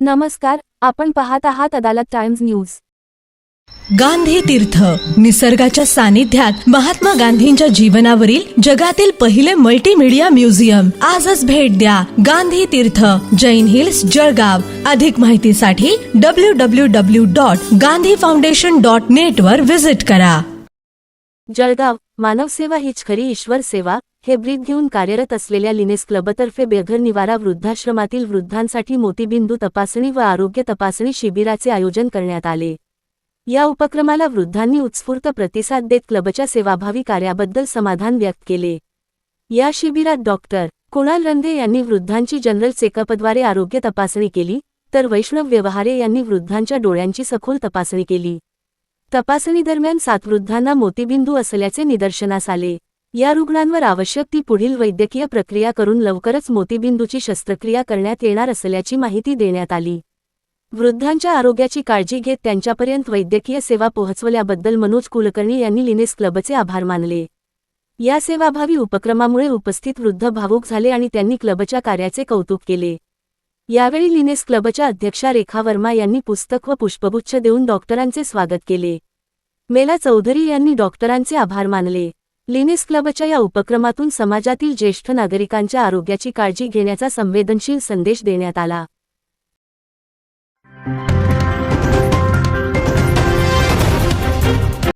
नमस्कार, आपण पाहत आहात अदालत टाइम्स न्यूज। गांधी तीर्थ निसर्गाच्या सानिध्यात महात्मा गांधींच्या जीवनावरील जगातील पहिले मल्टीमीडिया म्युझियम आजच भेट द्या। गांधी तीर्थ, जैन हिल्स, जळगाव। अधिक माहितीसाठी www.gandhifoundation.net वर विजिट करा। जळगाव, मानवसेवा हीच खरी ईश्वर सेवा हे ब्रीद घेऊन कार्यरत असलेल्या लिनेस क्लबतर्फे बेघर निवारा वृद्धाश्रमातील वृद्धांसाठी मोतीबिंदू तपासणी व आरोग्य तपासणी शिबिराचे आयोजन करण्यात आले। या उपक्रमाला वृद्धांनी उत्स्फूर्त प्रतिसाद देत क्लबच्या सेवाभावी कार्याबद्दल समाधान व्यक्त केले। या शिबिरात डॉक्टर कुणाल रंधे यांनी वृद्धांची जनरल चेकअपद्वारे आरोग्य तपासणी केली, तर वैष्णव व्यवहारे यांनी वृद्धांच्या डोळ्यांची सखोल तपासणी केली। तपासणीदरम्यान 7 वृद्धांना मोतीबिंदू असल्याचे निदर्शनास आले। या रुग्णांवर आवश्यक ती पुढील वैद्यकीय प्रक्रिया करून लवकरच मोतीबिंदूची शस्त्रक्रिया करण्यात येणार असल्याची माहिती देण्यात आली। वृद्धांच्या आरोग्याची काळजी घेत त्यांच्यापर्यंत वैद्यकीय सेवा पोहोचवल्याबद्दल मनोज कुलकर्णी यांनी लिनेस क्लबचे आभार मानले। या सेवाभावी उपक्रमामुळे उपस्थित वृद्ध भावुक झाले आणि त्यांनी क्लबच्या कार्याचे कौतुक केले। यावेळी लिनेस क्लबच्या अध्यक्षा रेखा वर्मा यांनी पुस्तक व पुष्पगुच्छ देऊन डॉक्टरांचे स्वागत केले। मेला चौधरी यांनी डॉक्टरांचे आभार मानले। लिनेस क्लबच्या या उपक्रमातून समाजातील ज्येष्ठ नागरिकांच्या आरोग्याची काळजी घेण्याचा संवेदनशील संदेश देण्यात आला।